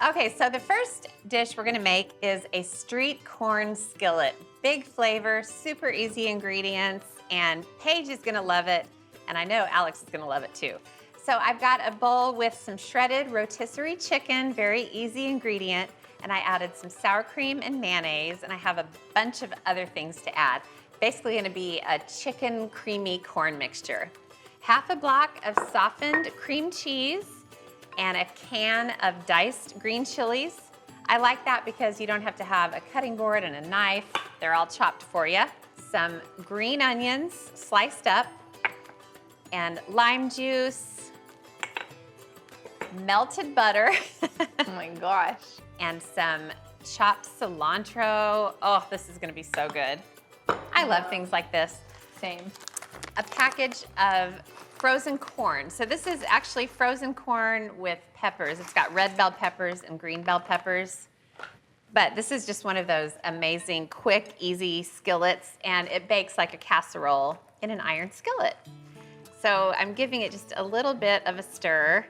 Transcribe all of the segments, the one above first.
Okay, so the first dish we're gonna make is a street corn skillet. Big flavor, super easy ingredients, and Paige is gonna love it, and I know Alex is gonna love it too. So I've got a bowl with some shredded rotisserie chicken, very easy ingredient, and I added some sour cream and mayonnaise, and I have a bunch of other things to add. Basically gonna be a chicken creamy corn mixture. Half a block of softened cream cheese, and a can of diced green chilies. I like that because you don't have to have a cutting board and a knife. They're all chopped for you. Some green onions sliced up, and lime juice, melted butter. Oh my gosh. And some chopped cilantro. Oh, this is gonna be so good. I love things like this. Same. A package of frozen corn. So this is actually frozen corn with peppers. It's got red bell peppers and green bell peppers. But this is just one of those amazing, quick, easy skillets, and it bakes like a casserole in an iron skillet. So I'm giving it just a little bit of a stir,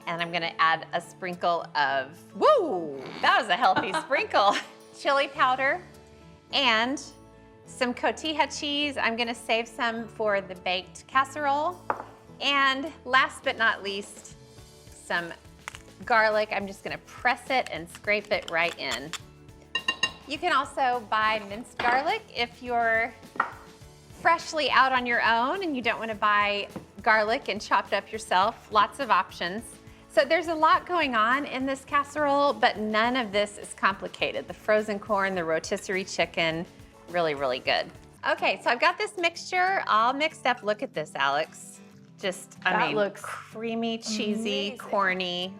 and I'm gonna add a sprinkle of, woo, that was a healthy sprinkle, chili powder, and some cotija cheese. I'm gonna save some for the baked casserole. And last but not least, some garlic. I'm just gonna press it and scrape it right in. You can also buy minced garlic if you're freshly out on your own and you don't wanna buy garlic and chop it up yourself. Lots of options. So there's a lot going on in this casserole, but none of this is complicated. The frozen corn, the rotisserie chicken, really, really good. Okay, so I've got this mixture all mixed up. Look at this, Alex. Just, I mean, looks creamy, cheesy, amazing. corny.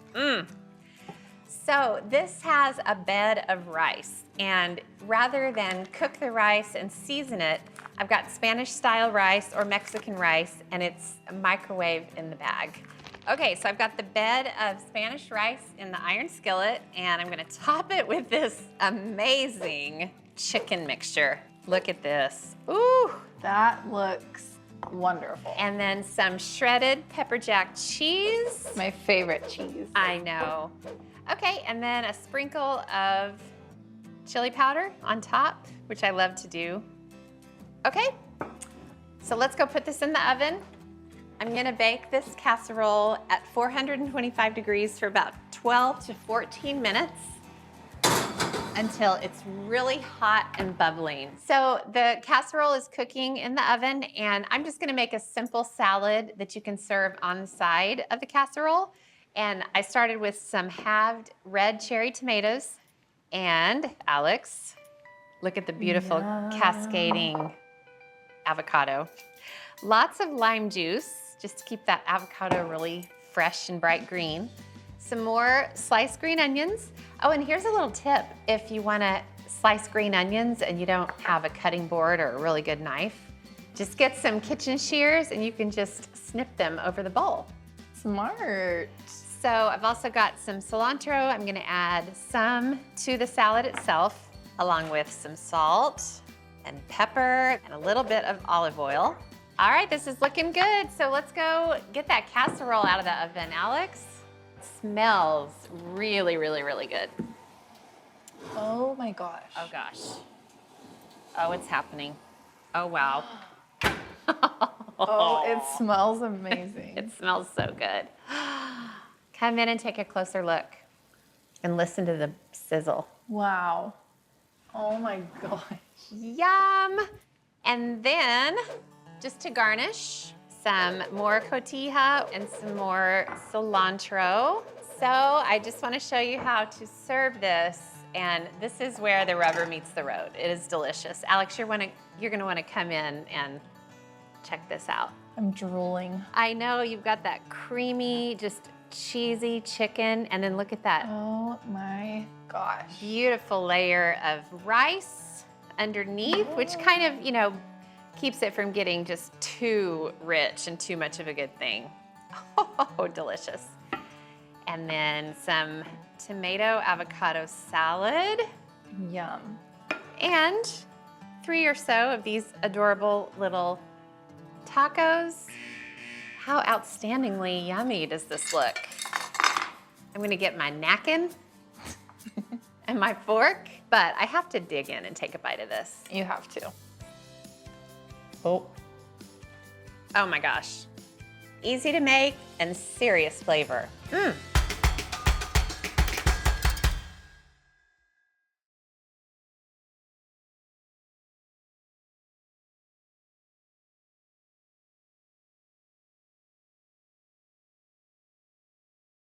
So this has a bed of rice, and rather than cook the rice and season it, I've got Spanish style rice or Mexican rice, and it's microwaved in the bag. Okay, so I've got the bed of Spanish rice in the iron skillet, and I'm gonna top it with this amazing chicken mixture. Look at this. Ooh. That looks wonderful. And then some shredded pepper jack cheese. My favorite cheese. I know. Okay, and then a sprinkle of chili powder on top, which I love to do. Okay, so let's go put this in the oven. I'm gonna bake this casserole at 425 degrees for about 12 to 14 minutes until it's really hot and bubbling. So the casserole is cooking in the oven, and I'm just gonna make a simple salad that you can serve on the side of the casserole. And I started with some halved red cherry tomatoes. And Alex, look at the beautiful cascading avocado. Lots of lime juice, just to keep that avocado really fresh and bright green. Some more sliced green onions. Oh, and here's a little tip. If you wanna slice green onions and you don't have a cutting board or a really good knife, just get some kitchen shears and you can just snip them over the bowl. Smart. So I've also got some cilantro. I'm gonna add some to the salad itself, along with some salt and pepper and a little bit of olive oil. All right, this is looking good. So let's go get that casserole out of the oven, Alex. Smells really, really, really good. Oh my gosh. Oh gosh. Oh, it's happening. Oh wow. Oh, it smells amazing. It smells so good. Come in and take a closer look and listen to the sizzle. Wow. Oh my gosh. Yum. And then, just to garnish, some more cotija and some more cilantro. So I just want to show you how to serve this, and this is where the rubber meets the road. It is delicious. Alex, you're going to want to come in and check this out. I'm drooling. I know, you've got that creamy, just cheesy chicken, and then look at that Oh my gosh. beautiful layer of rice underneath, which kind of, you know, keeps it from getting just too rich and too much of a good thing. Oh, delicious. And then some tomato avocado salad. Yum. And 3 or so of these adorable little tacos. How outstandingly yummy does this look? I'm gonna get my napkin and my fork, but I have to dig in and take a bite of this. You have to. Oh. Oh my gosh. Easy to make and serious flavor.